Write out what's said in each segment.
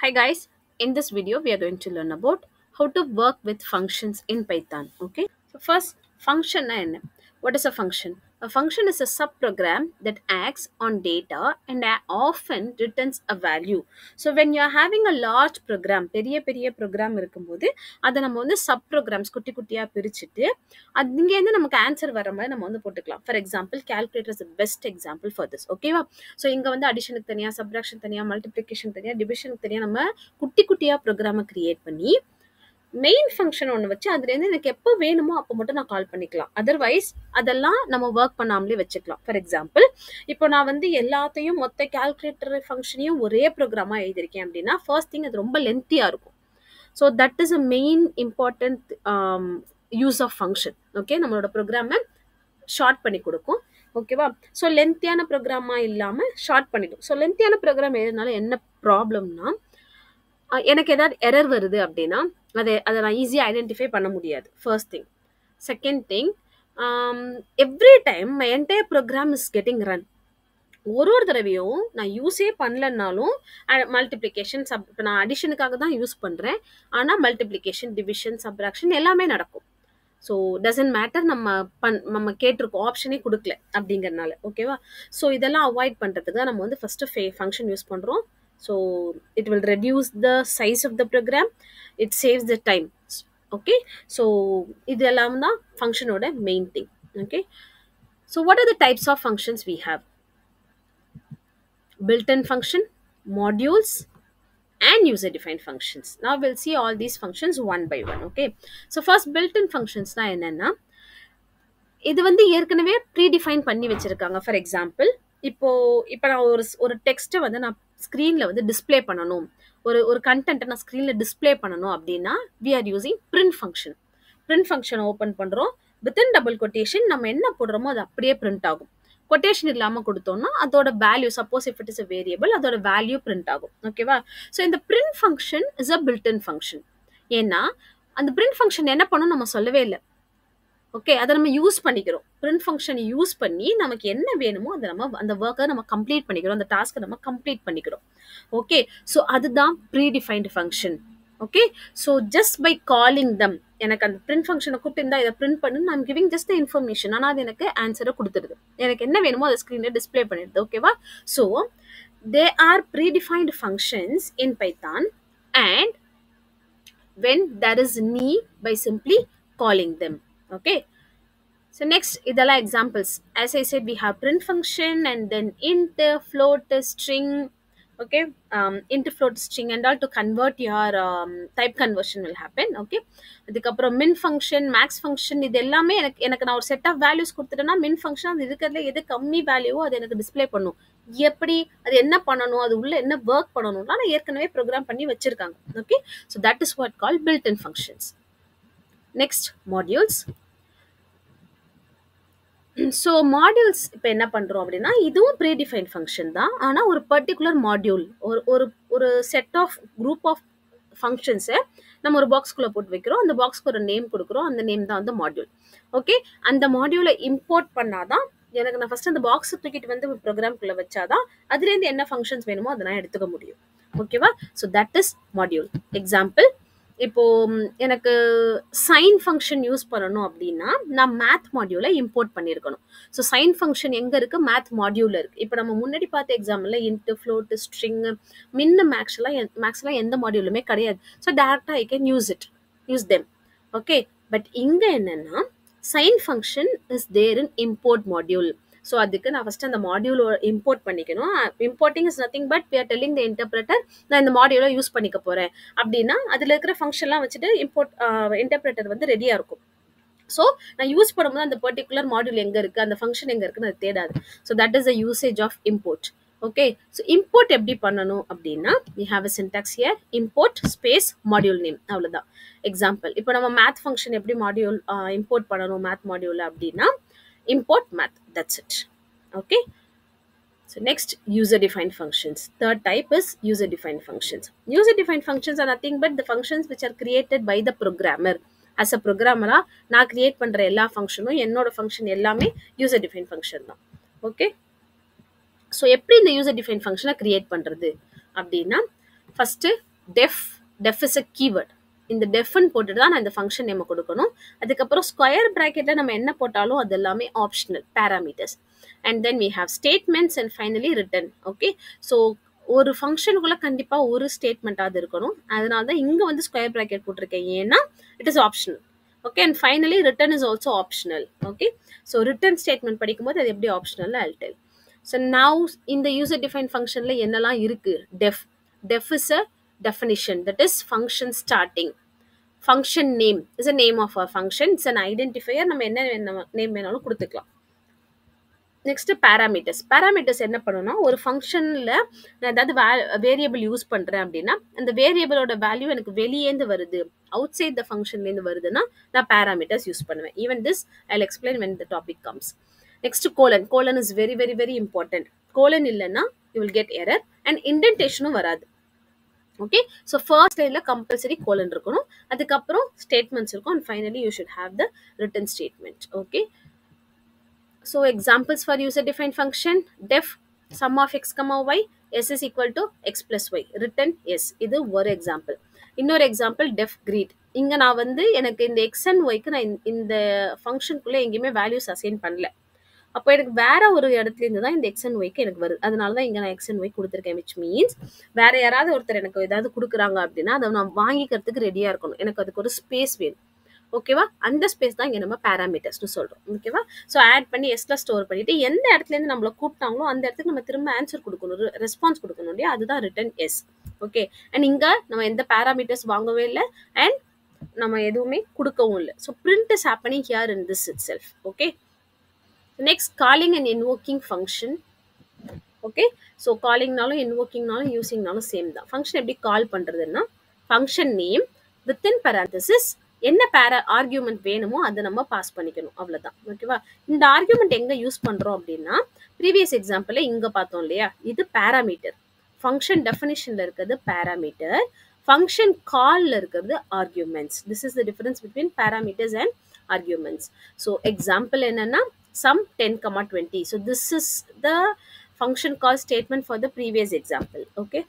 Hi guys, in this video we are going to learn about how to work with functions in Python. Okay, so first function na enna? What is a function? A function is a subprogram that acts on data and often returns a value. So when you are having a large program, பெரிய program இருக்கும்போது அதை நம்ம வந்து sub programs குட்டி குட்டியா பிரிச்சுட்டு இங்கேருந்து நமக்கு ஆன்சர் வர மாதிரி நம்ம வந்து போட்டுக்கலாம். For example calculator is the best example for this. ஓகேவா? ஸோ இங்கே வந்து அடிஷனுக்கு தனியாக, சப்ராக்ஷன் தனியாக, மல்டிப்ளிகேஷன் தனியாக, டிவிஷனுக்கு தனியாக நம்ம குட்டி குட்டியாக ப்ரோக்ராமை கிரியேட் பண்ணி மெயின் ஃபங்க்ஷன் ஒன்று வச்சு அதுலேருந்து எனக்கு எப்போ வேணுமோ அப்போ மட்டும் நான் கால் பண்ணிக்கலாம். அதர்வைஸ் அதெல்லாம் நம்ம ஒர்க் பண்ணாமலே வச்சுக்கலாம். ஃபார் எக்ஸாம்பிள் இப்போ நான் வந்து எல்லாத்தையும் மொத்த கால்குலேட்டர் ஃபங்க்ஷனையும் ஒரே ப்ரோக்ராமாக எழுதியிருக்கேன் அப்படின்னா ஃபர்ஸ்ட் திங் அது ரொம்ப லென்த்தியாக இருக்கும். So that is a main important use of function. Okay, நம்மளோட ப்ரோக்ராமை ஷார்ட் பண்ணி கொடுக்கும். ஓகேவா? ஸோ லென்த்தியான ப்ரோக்ராமாக இல்லாமல் ஷார்ட் பண்ணிடும். ஸோ லென்த்தியான ப்ரோக்ராம் எழுதினால என்ன ப்ராப்ளம்னா எனக்கு ஏதாவது எரர் வருது அப்படின்னா அதை நான் ஈஸியாக ஐடென்டிஃபை பண்ண முடியாது. First thing. Second thing, every time my entire program is getting run. ஒரு தடவையும் நான் யூஸே பண்ணலன்னாலும் மல்டிப்ளிகேஷன் இப்போ நான் அடிஷனுக்காக தான் யூஸ் பண்ணுறேன், ஆனால் மல்டிப்ளிகேஷன், டிவிஷன், சப்ராக்ஷன் எல்லாமே நடக்கும். ஸோ டசன்ட் மேட்டர் நம்ம கேட்டிருக்கோம், ஆப்ஷனே கொடுக்கல அப்படிங்கிறனால. ஓகேவா? ஸோ இதெல்லாம் அவாய்ட் பண்ணுறதுக்கு தான் நம்ம வந்து ஃபஸ்ட்டு ஃபங்க்ஷன் யூஸ் பண்ணுறோம். So it will reduce the size of the program, it saves the time. Okay, so இதெல்லாம் தான் ஃபங்க்ஷனோட main thing. Okay, so what are the types of functions we have? Built-in function, modules, and user-defined functions. Now we'll see all these functions one by one. Okay, so first built-in functions na enna, இது வந்து ஏற்கனவே predefine பண்ணி வச்சிருக்காங்க. For example இப்போ நான் ஒரு டெக்ஸ்ட்டை வந்து நான் ஸ்க்ரீனில் வந்து டிஸ்பிளே பண்ணணும், ஒரு கண்டென்ட்டை நான் ஸ்க்ரீனில் டிஸ்பிளே பண்ணணும் அப்படின்னா we are using print function. Print ஃபங்க்ஷனை ஓப்பன் பண்ணுறோம், வித்தின் டபுள் கொட்டேஷன் நம்ம என்ன போடுறோமோ அது அப்படியே பிரிண்ட் ஆகும். கொட்டேஷன் இல்லாமல் கொடுத்தோம்னா அதோட value, suppose if it is a variable, அதோட வேல்யூ பிரிண்ட் ஆகும். ஓகேவா? ஸோ இந்த print function is a built-in function. ஏன்னா அந்த பிரிண்ட் ஃபங்க்ஷன் என்ன பண்ணணும் நம்ம சொல்லவே இல்லை. ஓகே, அதை நம்ம யூஸ் பண்ணிக்கிறோம். பிரிண்ட் ஃபங்க்ஷன் யூஸ் பண்ணி நமக்கு என்ன வேணுமோ அதை நம்ம அந்த ஒர்க்கை நம்ம கம்ப்ளீட் பண்ணிக்கிறோம், அந்த டாஸ்க்கை நம்ம கம்ப்ளீட் பண்ணிக்கிறோம். ஓகே, ஸோ அதுதான் predefined function. Okay, so just by calling them, எனக்கு அந்த பிரிண்ட் ஃபங்க்ஷனை கூப்பிட்டு இதை பிரிண்ட் பண்ணு, நான் கிவிங் ஜஸ்ட் த இன்ஃபர்மேஷன், ஆனால் அது எனக்கு ஆன்சரை கொடுத்துருது, எனக்கு என்ன வேணுமோ அதை ஸ்க்ரீனில் டிஸ்பிளே பண்ணிடுது. ஓகேவா? So they are predefined functions in Python and when there is need by simply calling them. Okay, so next idella examples. As I said, we have print function and then int, float, string. Okay, int, float, string and all to convert your type conversion will happen. Okay, அதுக்கப்புறம் min function, max function, இது எல்லாமே எனக்கு நான் ஒரு set of values கொடுத்துட்டேன்னா min function அது இருக்கிறதுல எது கம்மி வேல்யூவோ அது எனக்கு டிஸ்பிளே பண்ணும். எப்படி, அது என்ன பண்ணணும், அது உள்ள என்ன ஒர்க் பண்ணணும்னா நான் ஏற்கனவே ப்ரோக்ராம் பண்ணி வச்சிருக்காங்க. Okay, so that is what call built-in functions. Next, modules. So modules இப்போ என்ன பண்ணுறோம் அப்படின்னா இதுவும் ப்ரீடிஃபைன் ஃபங்க்ஷன் தான், ஆனால் ஒரு பர்டிகுலர் மாடியூல், ஒரு செட் ஆஃப் குரூப் ஆஃப் ஃபங்க்ஷன்ஸை நம்ம ஒரு பாக்ஸ்குள்ளே போட்டு வைக்கிறோம், அந்த பாக்ஸ்க்கு ஒரு நேம் கொடுக்குறோம், அந்த நேம் தான் வந்து மாடியூல். ஓகே, அந்த மாடியூலை இம்போர்ட் பண்ணாதான் எனக்கு நான் ஃபஸ்ட் அந்த பாக்ஸை தூக்கிட்டு வந்து ப்ரோக்ராம்குள்ளே வச்சாதான் அதுலேருந்து என்ன ஃபங்க்ஷன்ஸ் வேணுமோ அதை நான் எடுத்துக்க முடியும். ஓகேவா? So that is module. Example, இப்போ எனக்கு சைன் ஃபங்க்ஷன் யூஸ் பண்ணணும் அப்படின்னா நான் மேத் மாடியூலை இம்போர்ட் பண்ணியிருக்கணும். ஸோ சைன் ஃபங்க்ஷன் எங்கே இருக்குது? மேத் மாடியூலில் இருக்குது. இப்போ நம்ம முன்னாடி பார்த்த எக்ஸாம்பிளில் இன்ட், ஃப்ளோட், ஸ்ட்ரிங், மேக்ஸ்லாம் எந்த மாடியூலுமே கிடையாது. ஸோ டேரெக்டாக I can use them. Okay, but இங்கே என்னென்னா sine function is there in import module. So அதுக்கு நான் ஃபஸ்ட்டு அந்த மாடியூல் இம்போர்ட் பண்ணிக்கணும். Importing is nothing but we are telling the interpreter நான் இந்த மாடியூலை யூஸ் பண்ணிக்க போகிறேன் அப்படின்னா அதில் இருக்கிற ஃபங்க்ஷன்லாம் வச்சுட்டு இன்டர்பிரேட்டர் வந்து ரெடியாக இருக்கும். ஸோ நான் யூஸ் பண்ணும்போது அந்த பர்டிகுலர் மாடியூல் எங்கே இருக்குது, அந்த ஃபங்க்ஷன் எங்கே இருக்குன்னு அது தேடாது. So that is the usage of import. Okay, so import எப்படி பண்ணணும் அப்படின்னா we have a syntax here, import space module name, அவ்வளோதான். எக்ஸாம்பிள், இப்போ நம்ம மேத் ஃபங்க்ஷன் எப்படி மாடியூல் இம்போர்ட் பண்ணணும் மேத் மாடியூல் அப்படின்னா import math, that's it. Okay, so next, user defined functions. Third type is user defined functions. User defined functions are nothing but the functions which are created by the programmer. As a programmer நான் create பண்ற எல்லா ஃபங்க்ஷனும் என்னோட function எல்லாமே user defined function தான். Okay, so எப்படி இந்த user defined ஃபங்க்ஷனை create பண்றது அப்படின்னா first def is a keyword. இந்த defன்னு போட்டுட்டு தான் நான் இந்த ஃபங்க்ஷன் நேம் கொடுக்கணும். அதுக்கப்புறம் ஸ்கொயர் பிராக்கெட்ல நம்ம என்ன போட்டாலும் அது எல்லாமே optional parameters. And then we have statements and finally written. Okay, so ஒரு ஃபங்க்ஷனுக்குள்ள கண்டிப்பா ஒரு ஸ்டேட்மெண்ட்டாவது இருக்கணும். அதனால தான் இங்க வந்து ஸ்கொயர் பிராக்கெட் போட்டிருக்கேன், ஏன்னா it is optional. Okay, and finally return is also optional. Okay, so return statement படிக்கும்போது அது எப்படி optional I'll tell. So now இந்த யூசர் டிஃபைன் ஃபங்க்ஷன்ல என்னெல்லாம் இருக்கு? def is a definition, that is function starting. Function name is a name of a function, it's an identifier. நம்ம என்ன name வேணாலும் கொடுத்துக்கலாம். நெக்ஸ்ட் பேராமீட்டர்ஸ் என்ன பண்ணணும்னா, ஒரு ஃபங்க்ஷனில் நான் ஏதாவது வேரியபிள் யூஸ் பண்ணுறேன் அப்படின்னா அந்த வேரியபிளோட வேல்யூ எனக்கு வெளியேந்து வருது, அவுட் சைட் த ஃபங்க்ஷன்லேருந்து வருதுன்னா நான் பேராமீட்டர்ஸ் யூஸ் பண்ணுவேன். Even this I will explain when the topic comes. Next colon is very very very important. Colon இல்லைன்னா you will get error and இன்டென்டேஷனும் வராது. ஓகே, ஸோ ஃபர்ஸ்ட் லைன்ல கம்பல்சரி கோலன் இருக்கணும், அதுக்கப்புறம் ஸ்டேட்மெண்ட்ஸ் இருக்கும், and finally you should have the return statement. Okay, so examples for user defined function: def sum of x comma y, s is equal to x plus y, written s. இது ஒரு example. இன்னொரு example def greet. இங்க நான் வந்து எனக்கு இந்த x and y க்கு நான் இந்த ஃபங்க்ஷனுக்குள்ள எங்கேயுமே வேல்யூஸ் அசைன் பண்ணல. அப்போ எனக்கு வேற ஒரு இடத்துல இருந்து தான் இந்த x and y க்கு எனக்கு வருது. அதனால தான் இங்க நான் x and y கொடுத்துருக்கேன். which means வேற யாராவது ஒருத்தர் எனக்கு ஏதாவது கொடுக்குறாங்க அப்படின்னா அதை நான் வாங்கிக்கிறதுக்கு ரெடியா இருக்கணும். எனக்கு அதுக்கு ஒரு ஸ்பேஸ் வேணும். ஓகேவா, அந்த ஸ்பேஸ் தான் இங்க நம்ம பேராமீட்டர்ஸ்னு சொல்றோம். ஓகேவா, ஸோ ஆட் பண்ணி எஸ்ல ஸ்டோர் பண்ணிட்டு எந்த இடத்துல இருந்து நம்மள கூப்பிட்டாங்களோ அந்த இடத்துக்கு நம்ம திரும்ப ஆன்சர் கொடுக்கணும், ரெஸ்பான்ஸ் கொடுக்கணும் இல்லையா, அதுதான் ரிட்டன் எஸ். ஓகே, அண்ட் இங்க நம்ம எந்த பேராமீட்டர்ஸ் வாங்கவே இல்லை அண்ட் நம்ம எதுவுமே கொடுக்கவும் இல்லை. So print is happening here in this itself. Okay, next calling and invoking function. Okay, so காலிங்னாலும் இன்வோக்கிங்னாலும் யூசிங்னாலும் சேம் தான். ஃபங்க்ஷன் எப்படி கால் பண்றதுன்னா, ஃபங்க்ஷன் நேம் வித்தின் பேராந்தசிஸ் என்ன ஆர்கியூமெண்ட் வேணுமோ அதை நம்ம பாஸ் பண்ணிக்கணும், அவ்வளவுதான். ஓகேவா, இந்த ஆர்கியூமெண்ட் எங்க யூஸ் பண்றோம் அப்படின்னா, ப்ரீவியஸ் எக்ஸாம்பிள்ல இங்க பார்த்தோம் இல்லையா, இது பேராமீட்டர். ஃபங்க்ஷன் டெஃபினிஷன்ல இருக்கிறது பேராமீட்டர், ஃபங்க்ஷன் கால்ல இருக்கிறது arguments. This is the difference between parameters and arguments. So example என்னன்னா sum 10,20. So this is the function call statement for the previous example. Okay,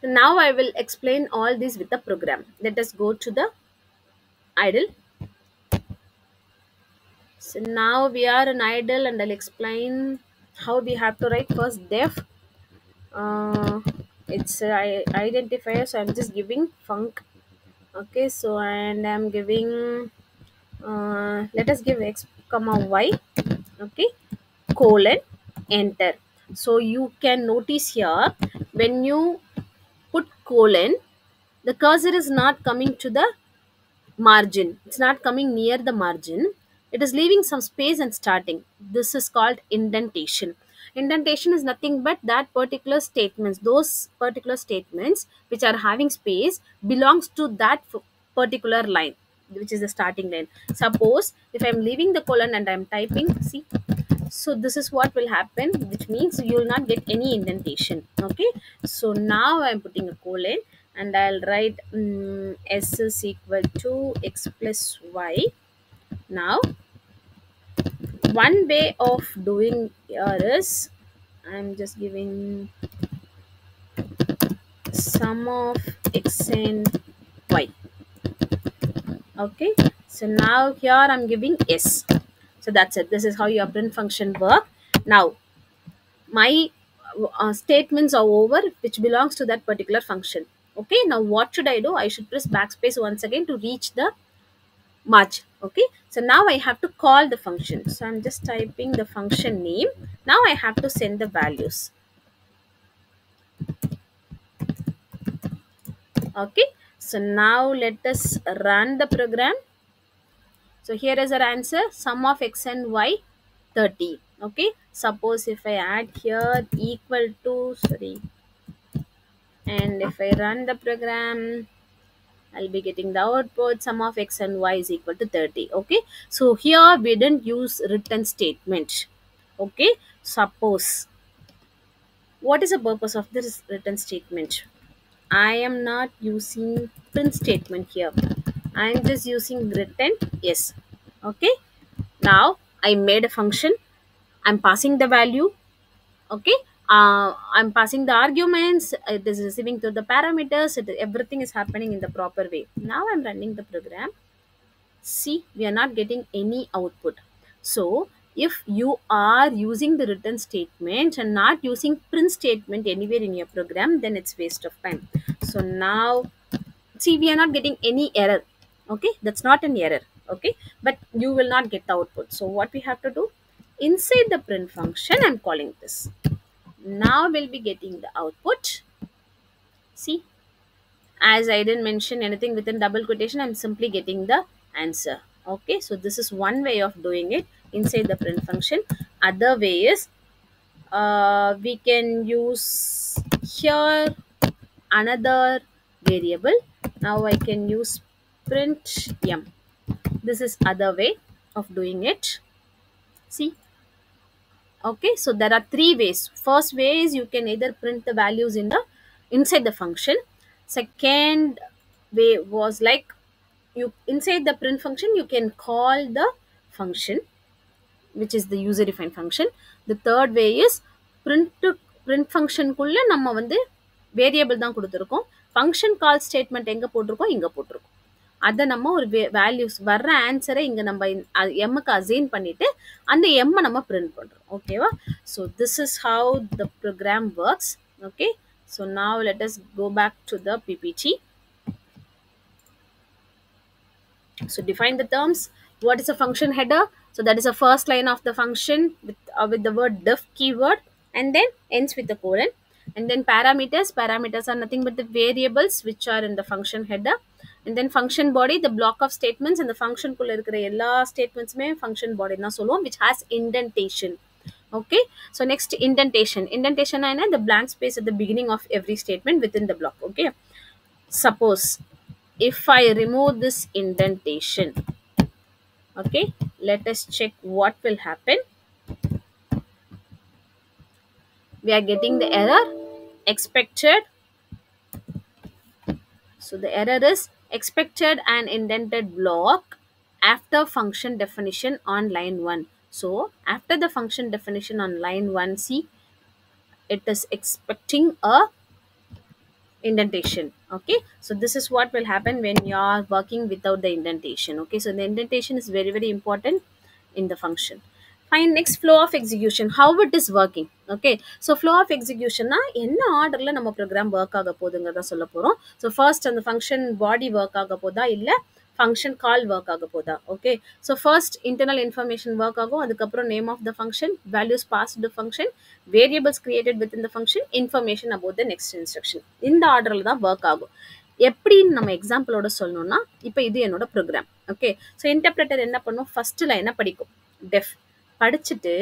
now I will explain all this with the program. Let us go to the idle. So now we are in idle and I'll explain how we have to write. First def, it's identifier, so I'm just giving func. Okay, so and I'm giving let us give x comma y. Okay, colon, enter. So you can notice here when you put colon, the cursor is not coming to the margin, it's not coming near the margin, it is leaving some space and starting. This is called indentation. Indentation is nothing but that particular statements, those particular statements which are having space belongs to that particular line, which is the starting line. Suppose if I'm leaving the colon and I'm typing, see, so this is what will happen, which means you will not get any indentation. Okay, so now I'm putting a colon and I'll write s is equal to x plus y. Now one way of doing here is I'm just giving sum of x and y. Okay, so now here I'm giving s. So that's it. This is how your print function work. Now my statements are over which belongs to that particular function. Okay, now what should I do? I should press backspace once again to reach the margin. Okay, so now I have to call the function. So I'm just typing the function name. Now I have to send the values. Okay, so now let us run the program. So here is our answer, sum of x and y 30. Okay, suppose if I add here equal to, sorry, and if I run the program, I'll be getting the output sum of x and y is equal to 30. Okay, so here we didn't use written statement. Okay, suppose what is the purpose of this written statement? I am not using print statement here, I am just using written yes. Okay, now I made a function, I'm passing the value. Okay, I'm passing the arguments, it is receiving to the parameters, everything is happening in the proper way. Now I'm running the program. See, we are not getting any output. So if you are using the written statement and not using print statement anywhere in your program, then it's waste of time. So now, see, we are not getting any error. Okay, that's not an error. Okay, but you will not get the output. So what we have to do, inside the print function, I'm calling this. Now we'll be getting the output. See, as I didn't mention anything within double quotation, I'm simply getting the answer. Okay, so this is one way of doing it inside the print function. Other way is, we can use here another variable. Now I can use print m. This is other way of doing it. See, okay, so there are three ways. First way is you can either print the values in the inside the function. Second way was like, you inside the print function you can call the function, which is the user defined function. The third way is print function குள்ள நம்ம வந்து variable தான் கொடுத்துருக்கோம், function கால் statement எங்க போட்டிருக்கோம், இங்க போட்டிருக்கோம். அதை நம்ம ஒரு வேல்யூஸ் வர்ற ஆன்சரை இங்க நம்ம எம்முக்கு அசைன் பண்ணிட்டு அந்த எம்மை நம்ம பிரிண்ட் பண்றோம். ஓகேவா? So this is how the program works. Okay, so now let us go back to the PPT. So define the terms. What is a function header? So that is the first line of the function with the word def keyword, and then ends with the colon. And then parameters. Parameters are nothing but the variables which are in the function header. And then function body, the block of statements, and the function kulla irukra ella statements me function body na solluvom, which has indentation. Okay, so next indentation. Indentation na the blank space at the beginning of every statement within the block. Okay, suppose if I remove this indentation, okay, let us check what will happen. We are getting the error expected. So the error is expected an indented block after function definition on line 1. So after the function definition on line 1, see, it is expecting a indentation. Okay, so this is what will happen when you are working without the indentation. Okay, so the indentation is very very important in the function. Fine, next, flow of execution, how it is working. Okay, so flow of execution na enna order la நம்ம program work ஆக போகுதுங்கறத சொல்ல போறோம். So first அந்த function body work ஆக போதா இல்ல function call work ஆக போதா. Okay, so first internal information work ஆகும், அதுக்கப்புறம் name of the function, values passed to function, variables created within the function, information about the next instruction. இந்த ஆர்டர்ல தான் work ஆகும். எப்படின்னு நம்ம எக்ஸாம்பிளோட சொல்லணும்னா, இப்போ இது என்னோட ப்ரோக்ராம். ஓகே, ஸோ இன்டர்பிரட்டர் என்ன பண்ணும், ஃபர்ஸ்ட் லைனை படிக்கும். டெஃப் படிச்சுட்டு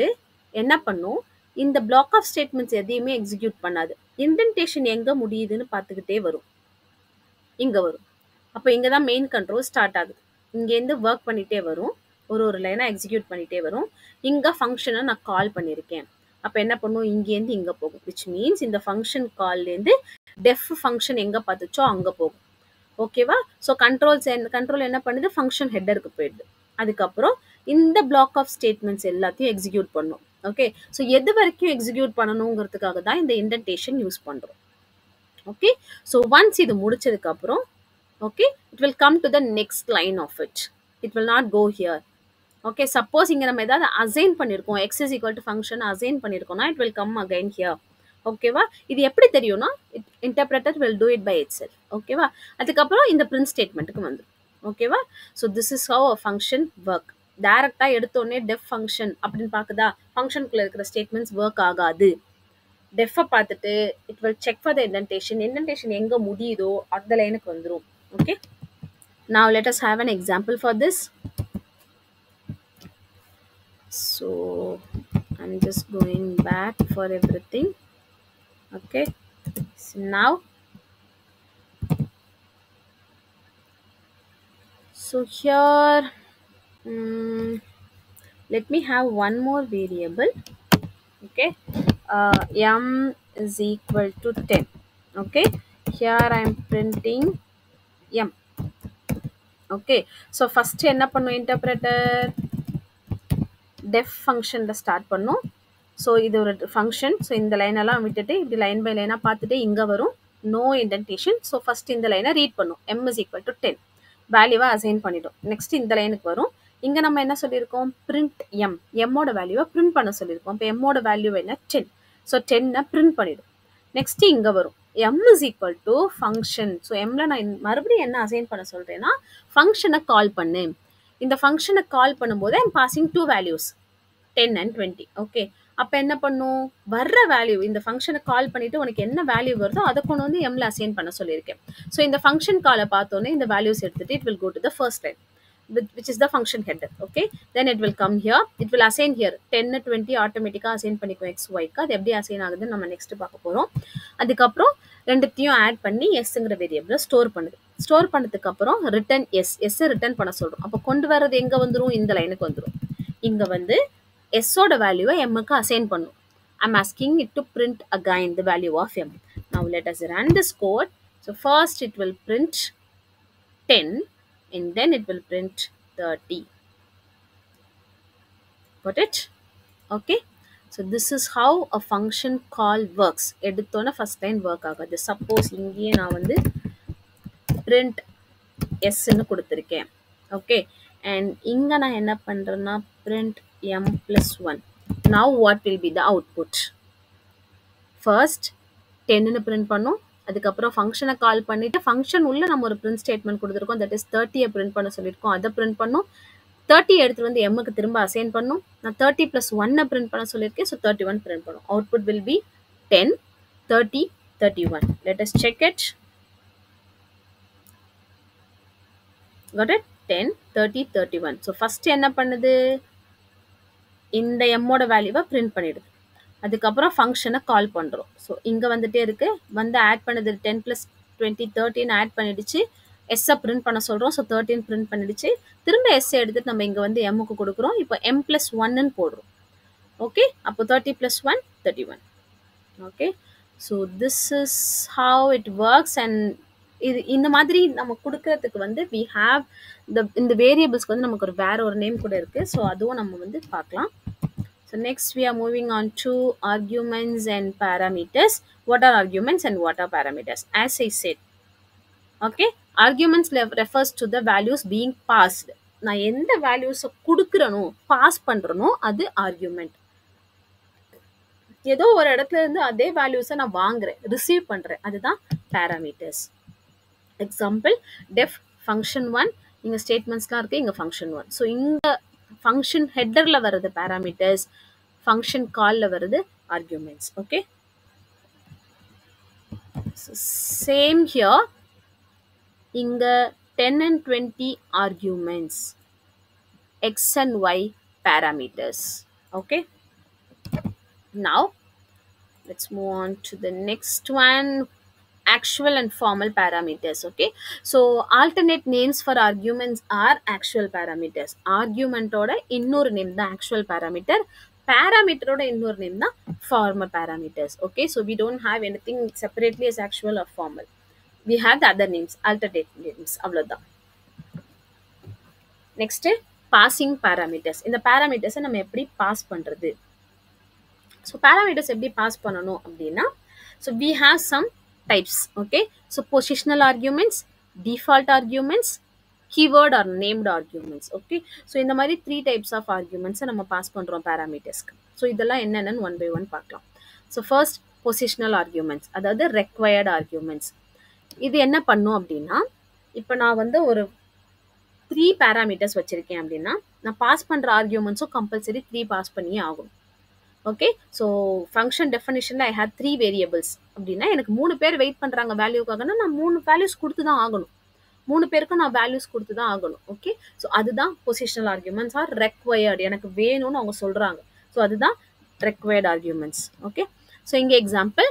என்ன பண்ணும், இந்த பிளாக் ஆஃப் ஸ்டேட்மெண்ட்ஸ் எதையுமே எக்ஸிக்யூட் பண்ணாது. இன்டென்டேஷன் எங்க முடியுதுன்னு பார்த்துக்கிட்டே வரும், இங்க வரும். அப்போ இங்க தான் மெயின் கண்ட்ரோல் ஸ்டார்ட் ஆகுது. இங்கேருந்து ஒர்க் பண்ணிட்டே வரும், ஒரு லைனா எக்ஸிக்யூட் பண்ணிட்டே வரும். இங்க ஃபங்க்ஷனை நான் கால் பண்ணியிருக்கேன், அப்போ என்ன பண்ணும், இங்கேருந்து இங்க போகும். விச் மீன்ஸ் இந்த ஃபங்க்ஷன் கால்லேருந்து டெஃப் ஃபங்க்ஷன் எங்க பார்த்துச்சோ அங்க போகும். ஓகேவா? ஸோ கண்ட்ரோல் என்ன பண்ணுது, ஃபங்க்ஷன் ஹெட்டருக்கு போயிடுது. அதுக்கப்புறம் இந்த பிளாக் ஆஃப் ஸ்டேட்மெண்ட்ஸ் எல்லாத்தையும் எக்ஸிக்யூட் பண்ணும். ஓகே, ஸோ எது வரைக்கும் எக்ஸிக்யூட் பண்ணணுங்கிறதுக்காக தான் இந்த இன்டென்டேஷன் யூஸ் பண்றோம். ஓகே, ஸோ ஒன்ஸ் இது முடிச்சதுக்கு அப்புறம், okay, it will come to the next line of it. It will not go here. Okay, suppose இங்க நம்ம ஏதாவது அசைன் பண்ணியிருக்கோம், x is equal to function assign பண்ணியிருக்கோம்னா it will come again here. ஓகேவா? இது எப்படி தெரியும்னா, interpreter will do it by it self. ஓகேவா? அதுக்கப்புறம் இந்த பிரிண்ட் ஸ்டேட்மெண்ட்டுக்கு வந்து. ஓகேவா? So this is how a function work. டைரக்டா எடுத்தோடனே டெஃப் ஃபங்க்ஷன் அப்படின்னு பார்க்குதா, ஃபங்க்ஷனுக்குள்ள இருக்கிற ஸ்டேட்மெண்ட்ஸ் ஒர்க் ஆகாது. டெஃபை பார்த்துட்டு it will check for the indentation. Indentation எங்க முடியுதோ அந்த லைனுக்கு வந்துடும். Okay, now let us have an example for this. So I'm just going back for everything. Okay, so now, so here let me have one more variable. Okay, m is equal to 10. Okay, here I am printing m. Okay, so first என்ன பண்ணும், interpreter def function ல start பண்ணும். So இது ஒரு function. So இந்த லைனெல்லாம் விட்டுட்டு இப்படி line by லைனாக பார்த்துட்டு இங்கே வரும் நோ இன்டென்டேஷன். ஸோ ஃபர்ஸ்ட் இந்த லைனை ரீட் பண்ணும். m is equal to 10 வேல்யூவை அசைன் பண்ணிடும். நெக்ஸ்ட் இந்த லைனுக்கு வரும். இங்கே நம்ம என்ன சொல்லியிருக்கோம், பிரிண்ட் எம், எம்மோட வேல்யூவை பிரிண்ட் பண்ண சொல்லியிருக்கோம். இப்போ எம்மோட வேல்யூ என்ன 10. ஸோ 10 பிரிண்ட் பண்ணிடும். நெக்ஸ்ட் இங்கே வரும் m is equal to function. So எம்ல நான் மறுபடியும் என்ன அசைன் பண்ண சொல்கிறேன்னா ஃபங்க்ஷனை கால் பண்ணு. இந்த ஃபங்க்ஷனை கால் பண்ணும்போது I'm passing 2 values 10 and 20. Okay, அப்போ என்ன பண்ணும், வர்ற வேல்யூ இந்த ஃபங்க்ஷனை கால் பண்ணிட்டு உனக்கு என்ன வேல்யூ வருதோ அதை கொண்டு வந்து எம்ல அசைன் பண்ண சொல்லியிருக்கேன். ஸோ இந்த ஃபங்க்ஷன் காலை பார்த்தோன்னே இந்த வேல்யூஸ் எடுத்துட்டு it will go to the first line which is the function header. Okay, then it will come here, it will assign here 10 20 ஆட்டோமேட்டிக்கா அசைன் பண்ணிக்கும் x y க்கு. அது எப்படி அசைன் ஆகுதுன்னு நம்ம நெக்ஸ்ட் பார்க்க போறோம். அதுக்கப்புறம் ரெண்டுத்தையும் ஆட் பண்ணி எஸ்ங்கிற வேரியபிளை ஸ்டோர் பண்ணுது. ஸ்டோர் பண்ணதுக்கு அப்புறம் ரிட்டர்ன் எஸ் ரிட்டர்ன் பண்ண சொல்றோம். அப்போ கொண்டு வர்றது எங்க வந்துடும், இந்த லைனுக்கு வந்துடும். இங்க வந்து எஸ்ஸோட வேல்யூவை எம்முக்கு அசைன் பண்ணும். I'm asking it to print again the value of m. Now let us run this code. So first it will print 10 and then it will print 30. Got it? Okay, so this is how a function call works. எடுத்தோன first line work ஆகாது. Suppose இங்கேயே நான் வந்து print s ன்னு கொடுத்திருக்கேன். Okay, and இங்க நான் என்ன பண்றேன்னா print m plus 1. Now what will be the output? First 10 ன்னு print பண்ணும். அதுக்கப்புறம் ஃபங்க்ஷனை கால் பண்ணிட்டு ஃபங்க்ஷன் உள்ள நம்ம ஒரு பிரிண்ட் ஸ்டேட்மெண்ட் கொடுத்துருக்கோம். தட் இஸ் 30 பிரிண்ட் பண்ண சொல்லியிருக்கோம். அதை பிரிண்ட் பண்ணும். 30 எடுத்துட்டு வந்து எம்முக்கு திரும்ப அசைன் பண்ணும். நான் 30 plus 1 பிரிண்ட் பண்ண சொல்லியிருக்கேன். ஸோ 31 பிரிண்ட் பண்ணும். Output will be 10 30 31. Let us check it. Got it? 10 30 31. So first என்ன பண்ணுது, இந்த எம்மோட வேல்யூவை பிரிண்ட் பண்ணிடுது. அதுக்கப்புறம் ஃபங்க்ஷனை கால் பண்ணுறோம். ஸோ இங்கே வந்துட்டே இருக்கு, வந்து ஆட் பண்ணுது 10 plus 20 13 ஆட் பண்ணிடுச்சு. எஸ்ஸை பிரிண்ட் பண்ண சொல்கிறோம். ஸோ 13 பிரிண்ட் பண்ணிடுச்சு. திரும்ப எஸ்ஸை எடுத்துட்டு நம்ம இங்கே வந்து எம்முக்கு கொடுக்குறோம். இப்போ m plus 1ன்னு போடுறோம். ஓகே, அப்போ 30 plus 1 31. Okay, so this is how it works. And இது இந்த மாதிரி நம்ம கொடுக்கறதுக்கு வந்து வி ஹாவ் இந்த வேரியபிள்ஸ்க்கு வந்து நமக்கு வேற ஒரு நேம் கூட இருக்குது. ஸோ அதுவும் நம்ம வந்து பார்க்கலாம். So next we are moving on to arguments and parameters. What are arguments and what are parameters? As I said, okay, arguments refers to the values being passed. நான் எந்த வேல்யூஸை கொடுக்குறனோ பாஸ் பண்ணுறனோ அது ஆர்கியூமெண்ட். ஏதோ ஒரு இடத்துல இருந்து அதே வேல்யூஸை நான் வாங்குறேன், ரிசீவ் பண்ணுறேன், அதுதான் பேராமீட்டர்ஸ். எக்ஸாம்பிள் டெஃப் ஃபங்க்ஷன் 1, இங்கே ஸ்டேட்மெண்ட்ஸ்லாம் இருக்குது, இங்கே ஃபங்க்ஷன் 1. ஸோ இங்கே ஃபங்க்ஷன் ஹெட்டரில் வருது பேராமீட்டர்ஸ், ஃபங்க்ஷன் காலில் வருது ஆர்கியூமெண்ட்ஸ். Okay, same here. இங்கே 10 and 20 arguments, x and y parameters. Okay, now let's move on to the next one, actual and formal parameters. Okay, so alternate names for arguments are actual parameters. Argument oda innor name da actual parameter, parameter oda innor name da formal parameters. Okay, so we don't have anything separately as actual or formal. We have the other names, alternate names. avladha. Next, passing parameters. இந்த parameters நம்ம எப்படி pass பண்றது? So parameters எப்படி pass பண்ணணும் அப்படின்னா, so we have some types. Okay, so positional arguments, default arguments, keyword or named arguments. Okay, so இந்த மாதிரி 3 types of ஆர்கியூமெண்ட்ஸை நம்ம பாஸ் பண்ணுறோம் பேராமீட்டர்ஸ்க்கு. ஸோ இதெல்லாம் என்னென்னு ஒன் பை ஒன் பார்க்கலாம். ஸோ ஃபர்ஸ்ட் பொசிஷனல் ஆர்கியூமெண்ட்ஸ், அதாவது ரெக்வயர்டு ஆர்கியூமெண்ட்ஸ். இது என்ன பண்ணும் அப்படின்னா, இப்போ நான் வந்து ஒரு 3 பேராமீட்டர்ஸ் வச்சுருக்கேன் அப்படின்னா நான் பாஸ் பண்ணுற ஆர்கியூமெண்ட்ஸும் கம்பல்சரி 3 பாஸ் பண்ணியே ஆகும். ஓகே, ஸோ ஃபங்க்ஷன் டெஃபினிஷனில் ஐ ஹேவ் 3 வேரியபிள்ஸ் அப்படின்னா எனக்கு 3 பேர் வெயிட் பண்ணுறாங்க வேல்யூக்காகனா நான் 3 வேல்யூஸ் கொடுத்து தான் ஆகணும். 3 பேருக்கும் நான் வேல்யூஸ் கொடுத்து தான் ஆகணும். ஓகே, ஸோ அதுதான் பொசிஷனல் ஆர்கியூமெண்ட்ஸ் ஆர் ரெக்வயர்டு, எனக்கு வேணும்னு அவங்க சொல்கிறாங்க. ஸோ அதுதான் ரெக்வயர்டு ஆர்கியூமெண்ட்ஸ். ஓகே, ஸோ இங்கே எக்ஸாம்பிள்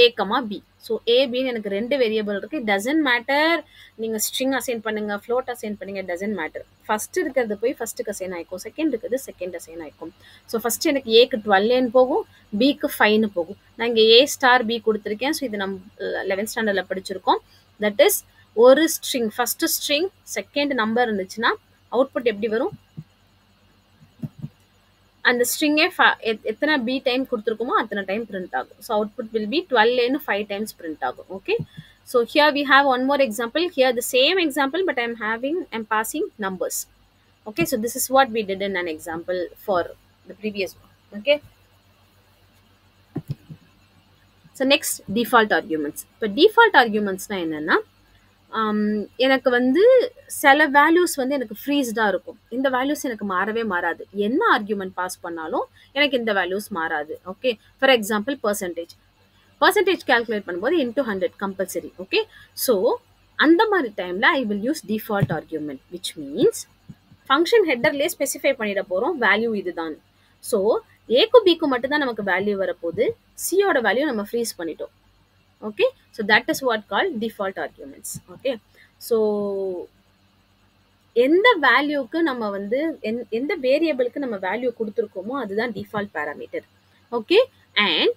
a, b. ஸோ ஏபின்னு எனக்கு 2 வேரியபிள் இருக்குது. டசன்ட் மேட்டர் நீங்கள் ஸ்ட்ரிங் அசைன் பண்ணுங்க, ஃப்ளோட் அசைன் பண்ணுங்க, டசன்ட் மேட்டர். ஃபர்ஸ்ட் இருக்கிறது போய் ஃபர்ஸ்ட்டுக்கு அசைன் ஆகிக்கும், செகண்ட் இருக்கிறது செகண்ட் அசைன் ஆகிக்கும். ஸோ ஃபர்ஸ்ட் எனக்கு ஏக்கு 12 போகும், பிக்கு 5 போகும். நான் இங்கே a ஸ்டார் b கொடுத்துருக்கேன். ஸோ இது நம்ம 11th ஸ்டாண்டர்டில் படிச்சிருக்கோம். தட் இஸ் ஒரு string, first string, second number இருந்துச்சுன்னா அவுட்புட் எப்படி வரும், அந்த ஸ்ட்ரிங்கே எத்தனை பி டைம் கொடுத்துருக்கோமோ அத்தனை டைம் பிரிண்ட் ஆகும். ஸோ அவுட்புட் வில் பி 12ன்னு 5 டைம்ஸ் பிரிண்ட் ஆகும். Okay, so here we have one more example. Here the same example, but I'm passing numbers. Okay, so this is what we did in an example for the previous one. Okay, so next default arguments. இப்போ default argumentsனா என்னன்னா, எனக்கு வந்து சில values வந்து எனக்கு ஃப்ரீஸ்டாக இருக்கும். இந்த values எனக்கு மாறவே மாறாது. என்ன ஆர்கியூமெண்ட் பாஸ் பண்ணாலும் எனக்கு இந்த வேல்யூஸ் மாறாது. Okay, for example percentage calculate பண்ணும்போது இன்டூ 100 கம்பல்சரி. ஓகே, ஸோ அந்த மாதிரி டைமில் I will use default argument, which means function ஹெட்டர்லேயே ஸ்பெசிஃபை பண்ணிட போகிறோம் வேல்யூ இதுதான். ஸோ ஏக்கும் பிக்கும் மட்டும்தான் நமக்கு வேல்யூ வரப்போகுது, சியோட வேல்யூ நம்ம ஃப்ரீஸ் பண்ணிட்டோம். Okay, so that is what called default arguments. Okay, so எந்த வேல்யூக்கு நம்ம வந்து எந்த வேரியபிளுக்கு நம்ம வேல்யூ கொடுத்துருக்கோமோ அதுதான் டிஃபால்ட் பேராமீட்டர். ஓகே, அண்ட்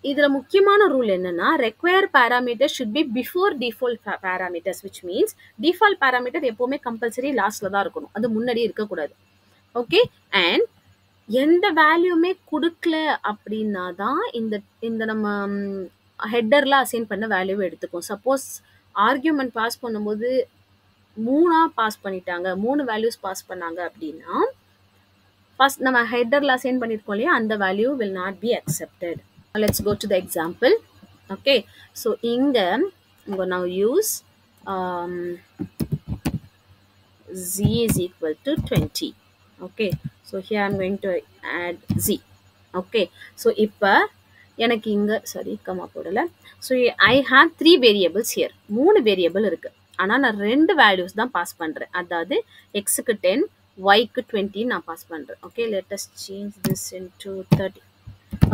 இதில் முக்கியமான ரூல் என்னன்னா, require parameter should be before default parameters, which means default parameter எப்போவுமே கம்பல்சரி லாஸ்ட்ல தான் இருக்கணும், அது முன்னாடி இருக்கக்கூடாது. ஓகே, அண்ட் எந்த வேல்யூமே கொடுக்கல அப்படின்னா தான் இந்த நம்ம ஹெட்டரில் அசைன் பண்ண வேல்யூவை எடுத்துக்கும். சப்போஸ் ஆர்கியூமெண்ட் பாஸ் பண்ணும்போது 3 பாஸ் பண்ணிட்டாங்க, 3 வேல்யூஸ் பாஸ் பண்ணாங்க அப்படின்னா ஃபர்ஸ்ட் நம்ம ஹெட்டரில் அசைன் பண்ணியிருக்கோம் இல்லையா, அந்த value will not be accepted. Let's go to the example. Okay, so இங்கே now use z is equal to 20. Okay, so here I'm going to add z. Okay, so இப்போ எனக்கு இங்கே கமா போடலை. So I have 3 variables here. 3 variable இருக்குது, ஆனால் நான் 2 values தான் pass பண்ணுறேன். அதாவது எக்ஸுக்கு 10, ஒய்க்கு 20 நான் பாஸ் பண்ணுறேன். Okay, let us change this into 30.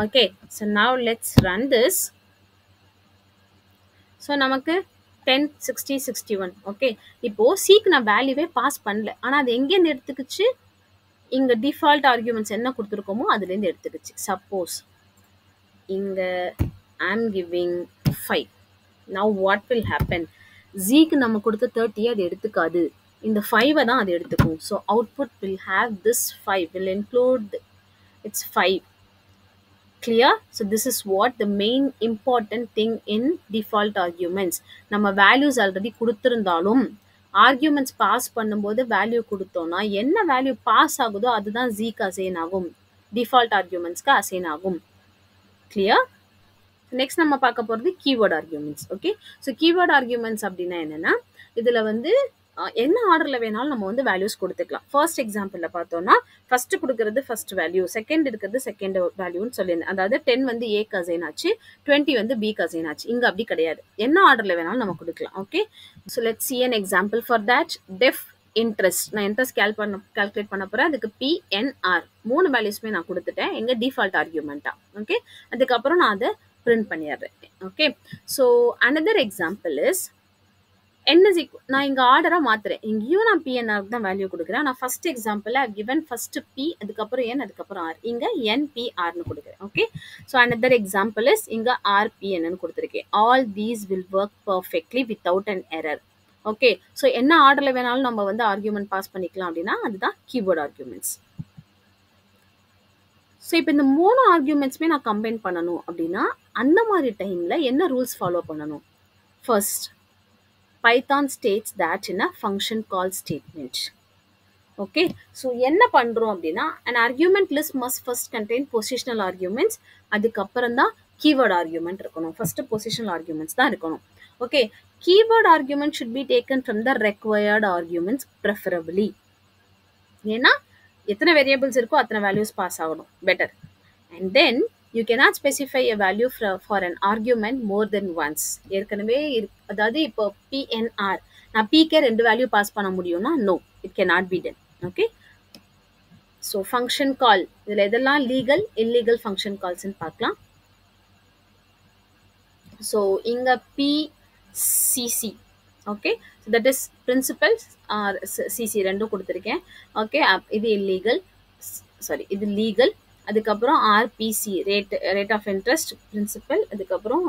Okay, so now let's run this. So நமக்கு 10, 60, 61. ஓகே, இப்போது சிக்கு நான் வேல்யூவே பாஸ் பண்ணல, ஆனால் அது எங்கேருந்து எடுத்துக்கிச்சு, இங்கே டிஃபால்ட் ஆர்கியூமெண்ட்ஸ் என்ன கொடுத்துருக்கோமோ அதுலேருந்து எடுத்துக்கிச்சு. சப்போஸ் இங்கே I'm giving 5. Now what will happen, ஜிக்கு நம்ம கொடுத்த 30 அது எடுத்துக்காது, இந்த 5 தான் அது எடுத்துக்கும். So output will have this 5 will include its 5. Clear? So this is what the main important thing in default arguments. நம்ம வேல்யூஸ் ஆல்ரெடி கொடுத்துருந்தாலும் ஆர்கியூமெண்ட்ஸ் பாஸ் பண்ணும்போது வேல்யூ கொடுத்தோம்னா என்ன வேல்யூ பாஸ் ஆகுதோ அதுதான் ஜிக்கு அசைன் ஆகும், டிஃபால்ட் ஆர்கியூமெண்ட்ஸ்க்கு அசைன் ஆகும். கிளியர்? நெக்ஸ்ட் நம்ம பார்க்க போகிறது keyword arguments. Okay, so keyword arguments அப்படின்னா என்னென்னா, இதில் வந்து என்ன ஆர்டரில் வேணாலும் நம்ம வந்து வேல்யூஸ் கொடுத்துக்கலாம். ஃபர்ஸ்ட் எக்ஸாம்பிளில் பார்த்தோம்னா ஃபர்ஸ்ட் கொடுக்கறது ஃபர்ஸ்ட் வேல்யூ, செகண்ட் இருக்கிறது செகண்ட் வேல்யூன்னு சொல்லியிருந்தேன். அதாவது 10 வந்து ஏக்கு அசைன் ஆச்சு, 20 வந்து பிக்கு அசைன் ஆச்சு. இங்கே அப்படி கிடையாது, என்ன ஆர்டரில் வேணாலும் நம்ம கொடுக்கலாம். Okay, so let's see an example for that. def interest, நான் இன்ட்ரெஸ்ட் கால்குலேட் பண்ண போகிறேன். அதுக்கு பிஎன்ஆர் 3 வேல்யூஸ்மே நான் கொடுத்துட்டேன் எங்கள் டிஃபால்ட் ஆர்கியூமெண்ட்டாக. ஓகே, அதுக்கப்புறம் நான் அதை பிரிண்ட் பண்ணிடுறேன். Okay, so another example is n is equal, நான் இங்கே ஆர்டராக மாற்றுறேன், இங்கேயும் நான் பிஎன்ஆருக்கு தான் வேல்யூ கொடுக்குறேன். நான் ஃபர்ஸ்ட் எக்ஸாம்பிளில் ஐ கிவன் ஃபர்ஸ்ட் பி, அதுக்கப்புறம் என், அதுக்கப்புறம் ஆர், இங்கே என்பிஆர்னு கொடுக்குறேன். Okay, so another example is இங்கே ஆர்பிஎன்னு கொடுத்துருக்கேன். All these will work perfectly without an error. Okay, so என்ன ஆர்டரில் வேணாலும் நம்ம வந்து ஆர்கியூமெண்ட் பாஸ் பண்ணிக்கலாம் அப்படின்னா அதுதான் கீவேர்ட் ஆர்கியூமெண்ட்ஸ். ஸோ இப்போ இந்த 3 ஆர்கியூமெண்ட்ஸுமே நான் கம்பைன் பண்ணணும் அப்படின்னா அந்த மாதிரி டைமில் என்ன ரூல்ஸ் ஃபாலோ பண்ணணும்? First, Python states that in a function call statement. Okay, so என்ன பண்றோம் அப்படின்னா an argument list must first contain positional arguments, அதுக்கப்புறம் தான் keyword argument இருக்கணும். first positional arguments தான் இருக்கணும். Okay, keyword argument should be taken from the required arguments preferably. ஏன்னா எத்தனை வேரியபிள்ஸ் இருக்கோ அத்தனை வேல்யூஸ் பாஸ் ஆகணும், better. and then you cannot specify a value for an argument more than once. ஏற்கனவே அதாவது இப்போ பிஎன்ஆர் நான் பிக்கே 2 வேல்யூ பாஸ் பண்ண முடியும்னா no, it cannot be done. Okay, so function call இதில் எதெல்லாம் லீகல் இல்லீகல் ஃபங்க்ஷன் கால்ஸ்ன்னு பார்க்கலாம். ஸோ இங்கே PCC, okay, that is principal CC ரெண்டும் கொடுத்துருக்கேன். ஓகே, இது இல்லீகல், சாரி இது லீகல். அதுக்கப்புறம் RPC rate of interest principal, அதுக்கப்புறம்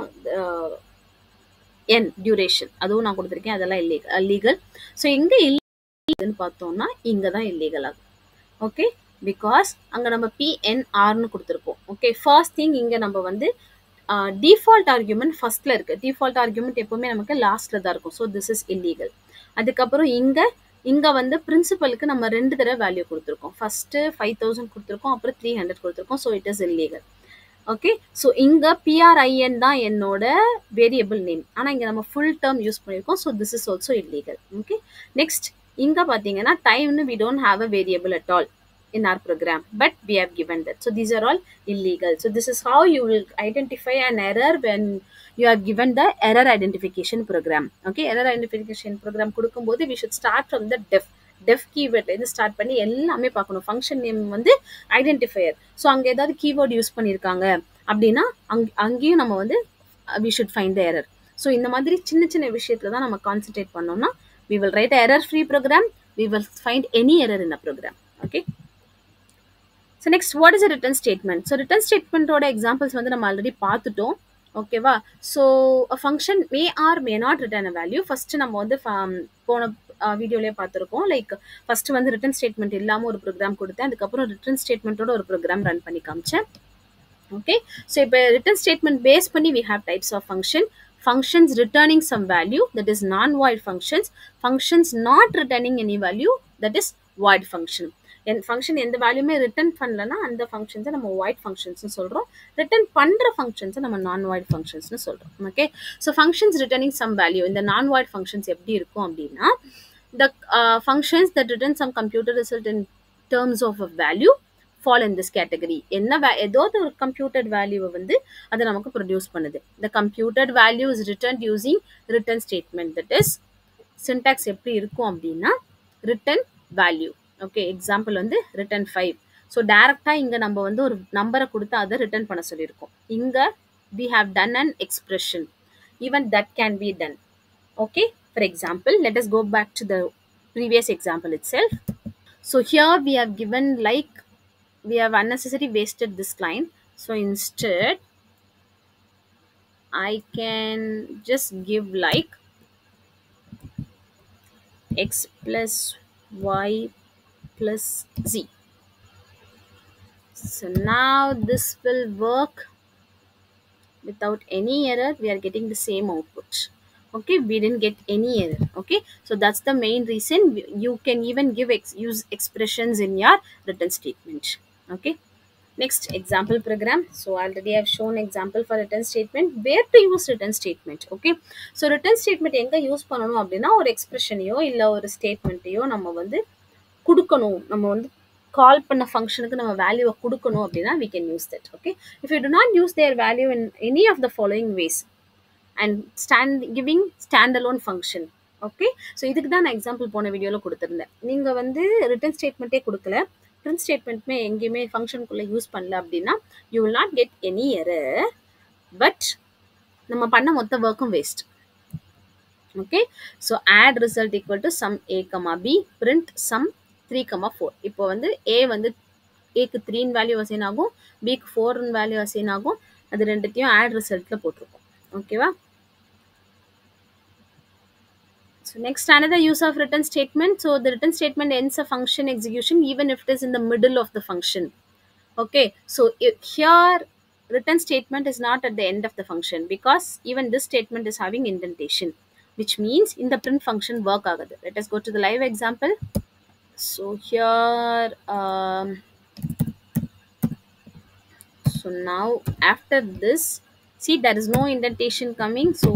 என் டியூரேஷன் அதுவும் நான் கொடுத்துருக்கேன், அதெல்லாம் இல்லீகல். ஸோ எங்கே இல்லீகல்னு பார்த்தோம்னா இங்கே தான் இல்லீகல் ஆகும். ஓகே, பிகாஸ் அங்கே நம்ம பிஎன்ஆர்னு கொடுத்துருக்கோம். ஓகே, ஃபர்ஸ்ட் திங் இங்கே நம்ம வந்து டிஃபால்ட் ஆர்குமெண்ட் ஃபர்ஸ்ட்ல இருக்கு. டிஃபால்ட் ஆர்குமெண்ட் எப்பவுமே நமக்கு லாஸ்ட்ல தான் இருக்கும். So this is illegal. அதுக்கப்புறம் இங்க வந்து பிரின்சிபலுக்கு நம்ம 2 தடவை வேல்யூ கொடுத்துருக்கோம். ஃபர்ஸ்ட் 5000 கொடுத்துருக்கோம், அப்புறம் 300 கொடுத்துருக்கோம். So it is illegal. Okay, so இங்க பிஆர்ஐஎன் தான் என்னோட வேரியபிள் நேம். ஆனால் இங்கே நம்ம ஃபுல் டேர்ம் யூஸ் பண்ணியிருக்கோம். So this is also illegal. Okay, next இங்க பார்த்தீங்கன்னா டைம்னு we don't have a variable at all in our program, but we have given that. So these are all illegal. So this is how you will identify an error when you have given the error identification program. Okay, error identification program கொடுக்கும்போது we should start from the def keyword இருந்து start பண்ணி எல்லாமே பார்க்கணும். Function name வந்து identifier. So அங்கே ஏதாவது keyword use பண்ணியிருக்காங்க அப்படின்னா அங்கேயும் நம்ம வந்து we should find the error. So இந்த மாதிரி சின்ன சின்ன விஷயத்துல தான் நம்ம கான்சென்ட்ரேட் பண்ணோம்னா we will write a error free program. We will find any error in a program. Okay, so next, what is a return statement? So return statement ஓட examples வந்து நம்ம ஆல்ரெடி பார்த்துட்டோம். ஓகேவா, so a function may or may not return a value. First நம்ம வந்து போன வீடியோலேயே பார்த்துருக்கோம். லைக் ஃபர்ஸ்ட் வந்து ரிட்டர்ன் ஸ்டேட்மெண்ட் இல்லாமல் ஒரு ப்ரோக்ராம் கொடுத்தேன், அதுக்கப்புறம் ரிட்டர்ன் ஸ்டேட்மெண்ட்டோட ஒரு ப்ரோக்ராம் ரன் பண்ணி காமிச்சேன். ஓகே, ஸோ இப்போ ரிட்டர்ன் ஸ்டேட்மெண்ட் பேஸ் பண்ணி we have types of functions returning some value, that is non-void functions. Functions not returning any value, that is void function. Function எந்த வேல்யூமே return பண்ணலன்னா அந்த ஃபங்க்ஷன்ஸை நம்ம void ஃபங்க்ஷன்ஸ்னு சொல்கிறோம். ரிட்டர்ன் பண்ணுற ஃபங்க்ஷன்ஸை நம்ம நான் வாய்ட் ஃபங்க்ஷன்ஸ்னு சொல்கிறோம். Okay, so functions returning some value, இந்த நான் வாய்ட் ஃபங்க்ஷன்ஸ் எப்படி இருக்கும் அப்படின்னா the functions that return some computer result in terms of a value fall in this category. என்ன ஏதோ ஒரு computed value வந்து அதை நமக்கு ப்ரொடியூஸ் பண்ணுது. The computed value is returned using return statement. That is syntax எப்படி இருக்கும் அப்படின்னா return value. ஓகே, எக்ஸாம்பிள் வந்து return 5. ஸோ டேரெக்டாக இங்கே நம்ம வந்து ஒரு நம்பரை கொடுத்து அதை ரிட்டர்ன் பண்ண சொல்லியிருக்கோம். இங்கே we have done an expression. Even that can be done. Okay, for example, let us go back to the previous example itself. So here we have given like, we have unnecessarily wasted this line. So instead I can just give like x plus y plus z. So now this will work without any error. We are getting the same output. Okay, we didn't get any error. Okay, so that's the main reason you can even use expressions in your return statement. Okay, next example program. So already I have shown example for return statement. Where to use return statement? Okay, so return statement எங்க use பண்ணணும் அப்படின்னா ஒரு எக்ஸ்பிரஷனையோ இல்லை ஒரு ஸ்டேட்மெண்ட்டையோ நம்ம வந்து கொடுக்கணும், நம்ம வந்து கால் பண்ண ஃபங்க்ஷனுக்கு நம்ம வேல்யூவை கொடுக்கணும் அப்படின்னா we can use that. Okay, if you do not use their value in any of the following ways and giving standalone function. Okay, so இதுக்கு தான் நான் எக்ஸாம்பிள் போன வீடியோவில் கொடுத்துருந்தேன். நீங்கள் வந்து ரிட்டர்ன் ஸ்டேட்மெண்ட்டே கொடுக்கல, பிரிண்ட் ஸ்டேட்மெண்ட்டுமே எங்கேயுமே ஃபங்க்ஷனுக்குள்ளே யூஸ் பண்ணல அப்படின்னா you will not get any error, but நம்ம பண்ண மொத்த ஒர்க்கும் waste. Okay, so add result equal to sum a, b, print sum 3, 4. இப்போ வந்து a வந்து ஏக்கு 3 வேல்யூ அசைன் ஆகும், பிக்கு 4 வேல்யூ அசைன் ஆகும். அது ரெண்டுத்தையும் ஆட் ரிசல்ட்டில் போட்டிருக்கோம். ஓகேவா, so next, another use of return statement. So the return statement ends a function execution even if it is in the middle of the function. Okay, so here return statement is not at the end of the function because even this statement is having indentation, which means in the print function work agadu. Let us go to the live example. So here so now after this, see there is no indentation coming. So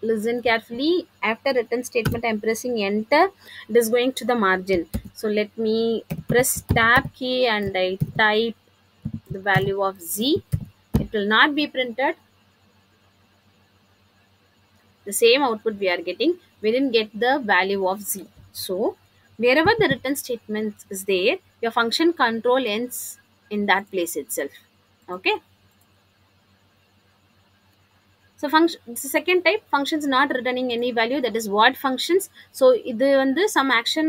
listen carefully. After return statement I'm pressing enter, it is going to the margin. So let me press tab key and I type the value of z. It will not be printed. The same output we are getting, we didn't get the value of z. So wherever the return statement is there, your function control ends in that place itself. Okay, so function, the second type, functions not returning any value, that is void functions. So இது வந்து some action,